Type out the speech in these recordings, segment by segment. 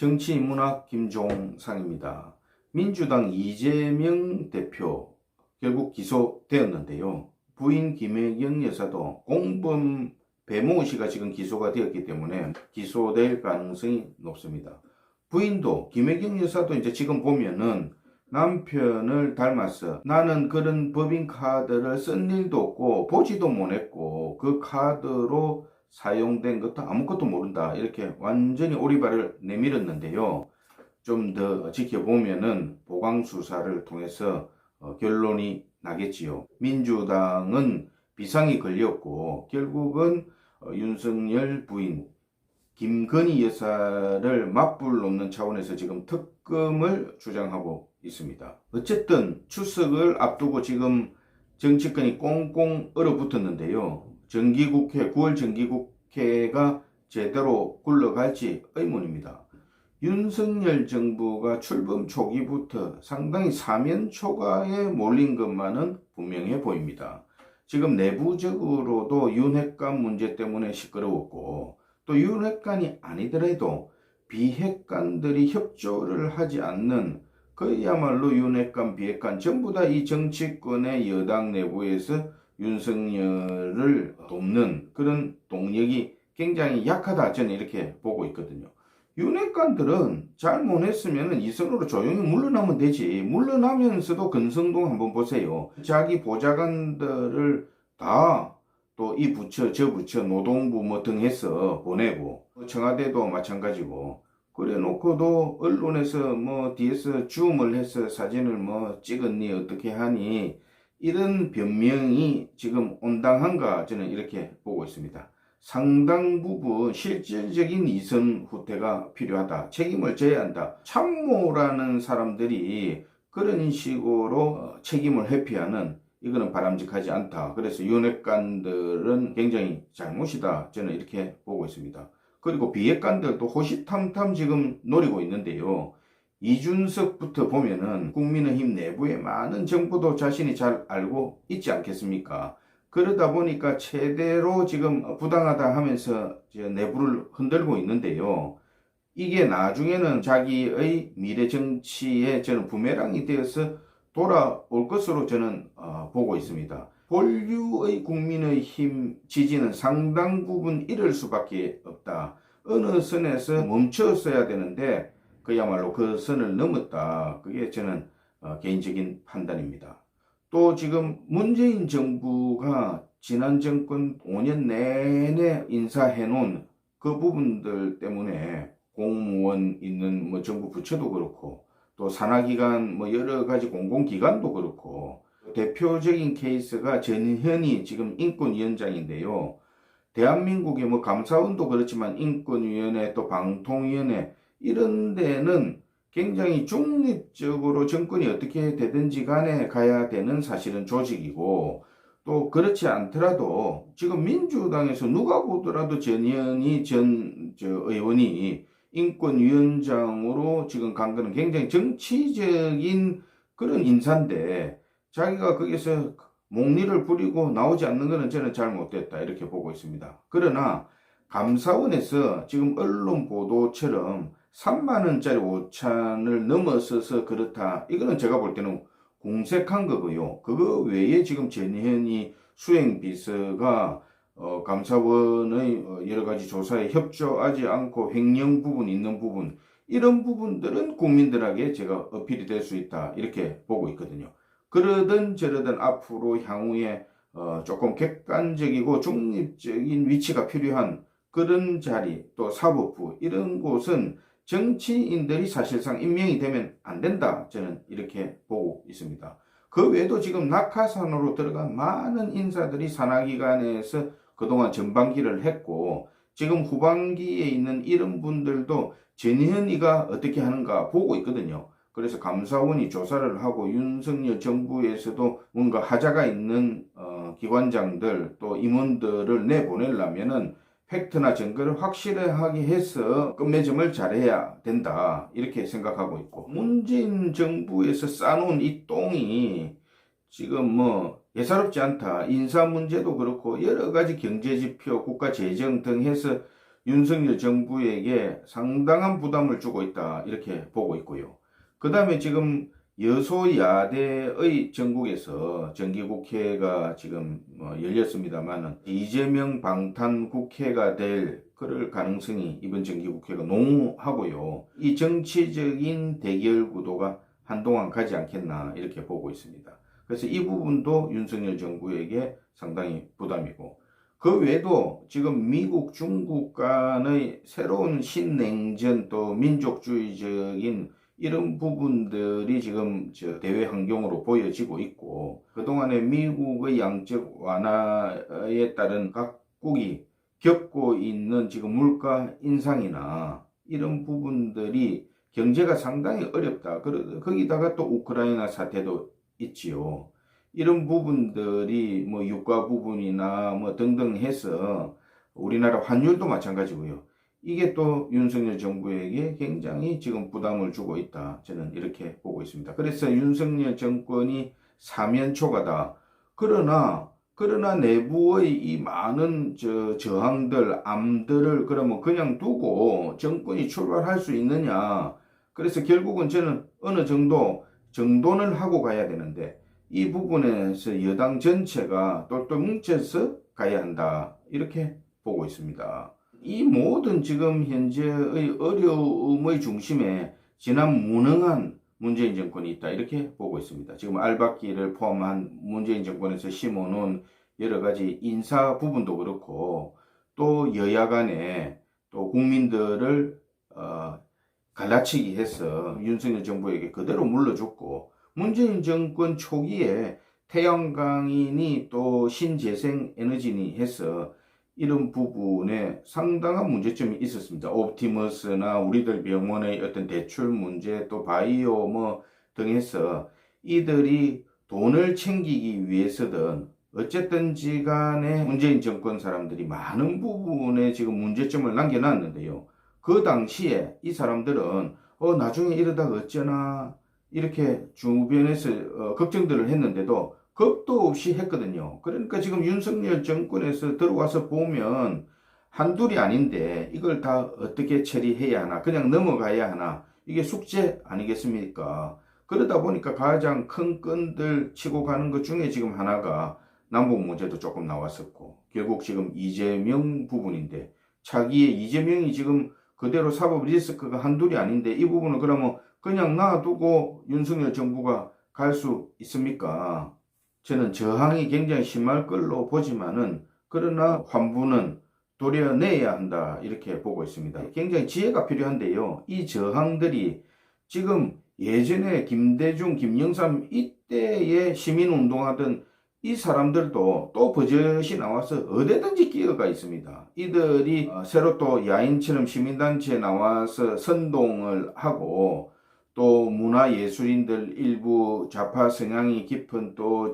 정치인문학 김종상입니다. 민주당 이재명 대표 결국 기소되었는데요. 부인 김혜경 여사도 공범 배모 씨가 지금 기소가 되었기 때문에 기소될 가능성이 높습니다. 부인도 김혜경 여사도 이제 지금 보면은 남편을 닮았어. 나는 그런 법인카드를 쓴 일도 없고 보지도 못했고 그 카드로 사용된 것도 아무것도 모른다. 이렇게 완전히 오리발을 내밀었는데요. 좀 더 지켜보면은 보강수사를 통해서 결론이 나겠지요. 민주당은 비상이 걸렸고 결국은 윤석열 부인 김건희 여사를 맞불 놓는 차원에서 지금 특검을 주장하고 있습니다. 어쨌든 추석을 앞두고 지금 정치권이 꽁꽁 얼어붙었는데요. 정기국회, 9월 정기국회가 제대로 굴러갈지 의문입니다. 윤석열 정부가 출범 초기부터 상당히 사면 초과에 몰린 것만은 분명해 보입니다. 지금 내부적으로도 윤핵관 문제 때문에 시끄러웠고 또 윤핵관이 아니더라도 비핵관들이 협조를 하지 않는 그야말로 윤핵관, 비핵관 전부 다 이 정치권의 여당 내부에서 윤석열을 돕는 그런 동력이 굉장히 약하다 저는 이렇게 보고 있거든요. 윤핵관들은 잘못했으면 이선으로 조용히 물러나면 되지. 물러나면서도 건성동 한번 보세요. 자기 보좌관들을 다 또 이 부처 저 부처 노동부 뭐 등 해서 보내고 청와대도 마찬가지고 그래 놓고도 언론에서 뭐 뒤에서 줌을 해서 사진을 뭐 찍었니 어떻게 하니 이런 변명이 지금 온당한가 저는 이렇게 보고 있습니다. 상당 부분 실질적인 이선 후퇴가 필요하다. 책임을 져야 한다. 참모라는 사람들이 그런 식으로 책임을 회피하는 이거는 바람직하지 않다. 그래서 윤핵관들은 굉장히 잘못이다. 저는 이렇게 보고 있습니다. 그리고 비핵관들도 호시탐탐 지금 노리고 있는데요. 이준석부터 보면은 국민의힘 내부의 많은 정보도 자신이 잘 알고 있지 않겠습니까? 그러다 보니까 최대로 지금 부당하다 하면서 내부를 흔들고 있는데요. 이게 나중에는 자기의 미래 정치에 저는 부메랑이 되어서 돌아올 것으로 저는 보고 있습니다. 본류의 국민의힘 지지는 상당 부분 잃을 수밖에 없다. 어느 선에서 멈췄어야 되는데 그야말로 그 선을 넘었다. 그게 저는 개인적인 판단입니다. 또 지금 문재인 정부가 지난 정권 5년 내내 인사해놓은 그 부분들 때문에 공무원 있는 뭐 정부 부처도 그렇고 또 산하기관 뭐 여러 가지 공공기관도 그렇고 대표적인 케이스가 전현희 지금 인권위원장인데요. 대한민국의 뭐 감사원도 그렇지만 인권위원회 또 방통위원회 이런 데는 굉장히 중립적으로 정권이 어떻게 되든지 간에 가야 되는 사실은 조직이고 또 그렇지 않더라도 지금 민주당에서 누가 보더라도 전현희 전 의원이 인권위원장으로 지금 간 거는 굉장히 정치적인 그런 인사인데 자기가 거기서 목리를 부리고 나오지 않는 것은 저는 잘못됐다 이렇게 보고 있습니다. 그러나 감사원에서 지금 언론 보도처럼 3만 원짜리 오찬을 넘어서서 그렇다. 이거는 제가 볼 때는 공색한 거고요. 그거 외에 지금 전현희 수행비서가 감사원의 여러 가지 조사에 협조하지 않고 횡령 부분 있는 부분 이런 부분들은 국민들에게 제가 어필이 될 수 있다 이렇게 보고 있거든요. 그러든 저러든 앞으로 향후에 조금 객관적이고 중립적인 위치가 필요한 그런 자리 또 사법부 이런 곳은 정치인들이 사실상 임명이 되면 안 된다 저는 이렇게 보고 있습니다. 그 외에도 지금 낙하산으로 들어간 많은 인사들이 산하기관에서 그동안 전반기를 했고 지금 후반기에 있는 이런 분들도 전현희가 어떻게 하는가 보고 있거든요. 그래서 감사원이 조사를 하고 윤석열 정부에서도 뭔가 하자가 있는 기관장들 또 임원들을 내보내려면은 팩트나 증거를 확실하게 해서 끝맺음을 잘해야 된다 이렇게 생각하고 있고 문재인 정부에서 쌓아놓은 이 똥이 지금 뭐 예사롭지 않다. 인사 문제도 그렇고 여러 가지 경제지표, 국가 재정 등 해서 윤석열 정부에게 상당한 부담을 주고 있다 이렇게 보고 있고요. 그 다음에 지금 여소야대의 전국에서 정기국회가 지금 열렸습니다만 이재명 방탄국회가 될 그럴 가능성이 이번 정기국회가 농후하고요. 이 정치적인 대결 구도가 한동안 가지 않겠나 이렇게 보고 있습니다. 그래서 이 부분도 윤석열 정부에게 상당히 부담이고, 그 외에도 지금 미국, 중국 간의 새로운 신냉전 또 민족주의적인 이런 부분들이 지금 대외 환경으로 보여지고 있고, 그동안에 미국의 양적 완화에 따른 각국이 겪고 있는 지금 물가 인상이나 이런 부분들이 경제가 상당히 어렵다. 거기다가 또 우크라이나 사태도 있지요. 이런 부분들이 뭐 유가 부분이나 뭐 등등 해서 우리나라 환율도 마찬가지고요. 이게 또 윤석열 정부에게 굉장히 지금 부담을 주고 있다. 저는 이렇게 보고 있습니다. 그래서 윤석열 정권이 사면초가다. 그러나 내부의 이 많은 저항들, 암들을 그러면 그냥 두고 정권이 출발할 수 있느냐. 그래서 결국은 저는 어느 정도는 하고 가야 되는데, 이 부분에서 여당 전체가 똘똘 뭉쳐서 가야 한다. 이렇게 보고 있습니다. 이 모든 지금 현재의 어려움의 중심에 지난 무능한 문재인 정권이 있다. 이렇게 보고 있습니다. 지금 알박기를 포함한 문재인 정권에서 심어놓은 여러 가지 인사 부분도 그렇고, 또 여야 간에 또 국민들을 갈라치기 해서 윤석열 정부에게 그대로 물러줬고, 문재인 정권 초기에 태양광이니 또 신재생 에너지니 해서 이런 부분에 상당한 문제점이 있었습니다. 옵티머스나 우리들 병원의 어떤 대출 문제, 또 바이오 뭐 등 해서 이들이 돈을 챙기기 위해서든 어쨌든지 간에 문재인 정권 사람들이 많은 부분에 지금 문제점을 남겨놨는데요. 그 당시에 이 사람들은 나중에 이러다가 어쩌나 이렇게 주변에서 걱정들을 했는데도 겁도 없이 했거든요. 그러니까 지금 윤석열 정권에서 들어와서 보면 한둘이 아닌데 이걸 다 어떻게 처리해야 하나, 그냥 넘어가야 하나, 이게 숙제 아니겠습니까? 그러다 보니까 가장 큰 끈들 치고 가는 것 중에 지금 하나가 남북 문제도 조금 나왔었고, 결국 지금 이재명 부분인데, 차기의 이재명이 지금 그대로 사법 리스크가 한둘이 아닌데 이 부분을 그러면 그냥 놔두고 윤석열 정부가 갈 수 있습니까? 저는 저항이 굉장히 심할 걸로 보지만은, 그러나 환부는 도려내야 한다 이렇게 보고 있습니다. 굉장히 지혜가 필요한데요. 이 저항들이 지금 예전에 김대중, 김영삼 이때의 시민운동하던 이 사람들도 또 버젓이 나와서 어디든지 끼어가 있습니다. 이들이 새로 또 야인처럼 시민단체에 나와서 선동을 하고, 또 문화예술인들 일부 좌파 성향이 깊은 또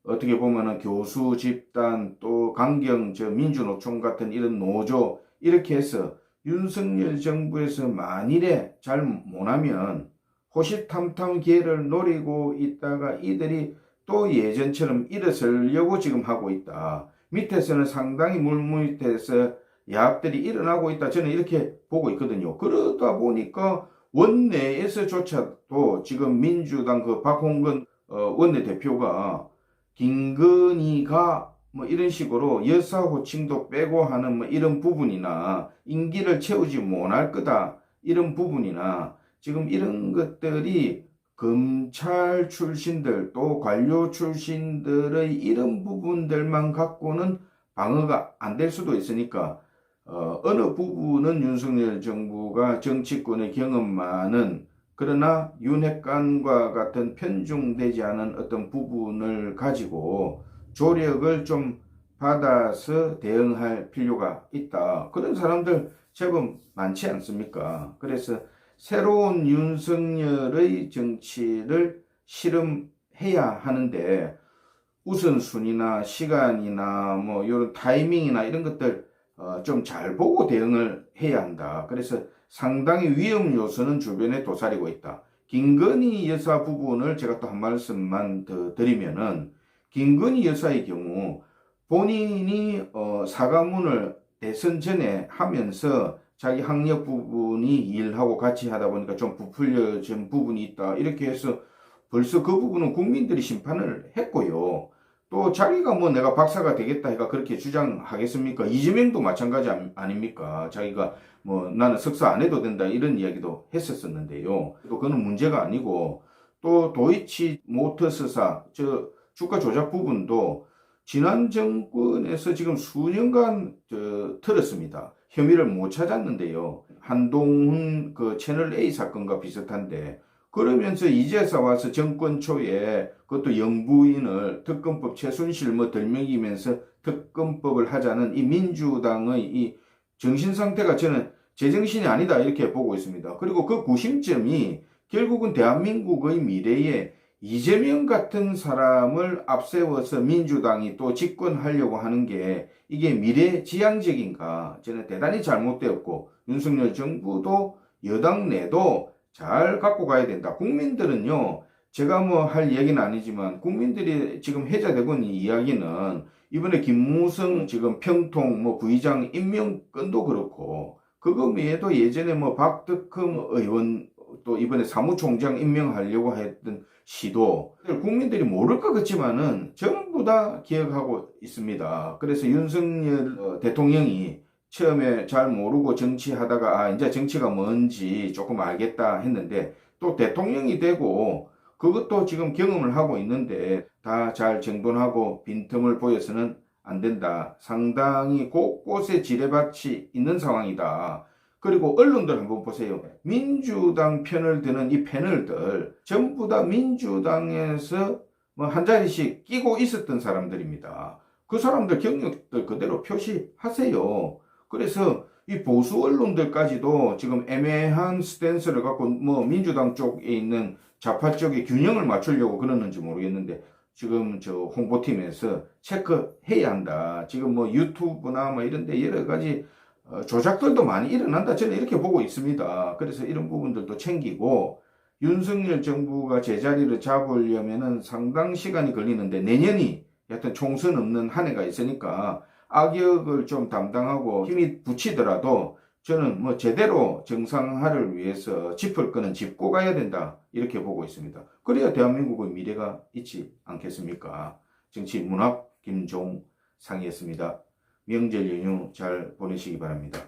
어떻게 보면은 교수 집단, 또 강경 민주노총 같은 이런 노조, 이렇게 해서 윤석열 정부에서 만일에 잘 못하면 호시탐탐 기회를 노리고 있다가 이들이 또 예전처럼 일어서려고 지금 하고 있다. 밑에서는 상당히 물밑에서 야합들이 일어나고 있다. 저는 이렇게 보고 있거든요. 그러다 보니까 원내에서조차도 지금 민주당 그 박홍근 원내대표가 김건희가 뭐 이런 식으로 여사 호칭도 빼고 하는 뭐 이런 부분이나, 임기를 채우지 못할 거다 이런 부분이나, 지금 이런 것들이 검찰 출신들 또 관료 출신들의 이런 부분들만 갖고는 방어가 안 될 수도 있으니까, 어느 부분은 윤석열 정부가 정치권의 경험 많은, 그러나 윤핵관과 같은 편중되지 않은 어떤 부분을 가지고 조력을 좀 받아서 대응할 필요가 있다. 그런 사람들 제법 많지 않습니까? 그래서 새로운 윤석열의 정치를 실험해야 하는데, 우선순위나 시간이나 뭐 이런 타이밍이나 이런 것들 좀 잘 보고 대응을 해야 한다. 그래서 상당히 위험 요소는 주변에 도사리고 있다. 김건희 여사 부분을 제가 또 한 말씀만 더 드리면은, 김건희 여사의 경우 본인이 사과문을 대선 전에 하면서 자기 학력 부분이 일하고 같이 하다 보니까 좀 부풀려진 부분이 있다. 이렇게 해서 벌써 그 부분은 국민들이 심판을 했고요. 또 자기가 뭐 내가 박사가 되겠다 해가 그렇게 주장하겠습니까? 이재명도 마찬가지 아닙니까? 자기가 뭐 나는 석사 안 해도 된다 이런 이야기도 했었었는데요. 또 그거는 문제가 아니고 또 도이치 모터스사 저 주가 조작 부분도 지난 정권에서 지금 수년간 틀었습니다. 혐의를 못 찾았는데요. 한동훈 그 채널 A 사건과 비슷한데 그러면서 이제서 와서 정권 초에 그것도 영부인을 특검법 최순실 뭐 덜먹이면서 특검법을 하자는 이 민주당의 이 정신 상태가 저는 제정신이 아니다 이렇게 보고 있습니다. 그리고 그 구심점이 결국은 대한민국의 미래에 이재명 같은 사람을 앞세워서 민주당이 또 집권하려고 하는 게 이게 미래지향적인가 저는 대단히 잘못되었고 윤석열 정부도 여당 내도 잘 갖고 가야 된다. 국민들은요, 제가 뭐 할 얘기는 아니지만 국민들이 지금 해자되고 있는 이야기는 이번에 김무성 지금 평통 뭐 부의장 임명건도 그렇고 그거 외에도 예전에 뭐 박덕흠 의원 또 이번에 사무총장 임명하려고 했던 시도 국민들이 모를 것 같지만은 전부 다 기억하고 있습니다. 그래서 윤석열 대통령이 처음에 잘 모르고 정치하다가 이제 정치가 뭔지 조금 알겠다 했는데 또 대통령이 되고 그것도 지금 경험을 하고 있는데 다 잘 정돈하고 빈틈을 보여서는 안 된다. 상당히 곳곳에 지뢰밭이 있는 상황이다. 그리고 언론들 한번 보세요. 민주당 편을 드는 이 패널들 전부 다 민주당에서 뭐 한 자리씩 끼고 있었던 사람들입니다. 그 사람들 경력들 그대로 표시하세요. 그래서 이 보수 언론들까지도 지금 애매한 스탠스를 갖고 뭐 민주당 쪽에 있는 좌파 쪽에 균형을 맞추려고 그러는지 모르겠는데 지금 저 홍보팀에서 체크해야 한다. 지금 뭐 유튜브나 뭐 이런 데 여러 가지 조작들도 많이 일어난다. 저는 이렇게 보고 있습니다. 그래서 이런 부분들도 챙기고 윤석열 정부가 제자리를 잡으려면은 상당 시간이 걸리는데 내년이 여하튼 총선 없는 한 해가 있으니까 악역을 좀 담당하고 힘이 붙이더라도 저는 뭐 제대로 정상화를 위해서 짚을 거는 짚고 가야 된다. 이렇게 보고 있습니다. 그래야 대한민국의 미래가 있지 않겠습니까? 정치 문학 김종상이었습니다. 명절 연휴 잘 보내시기 바랍니다.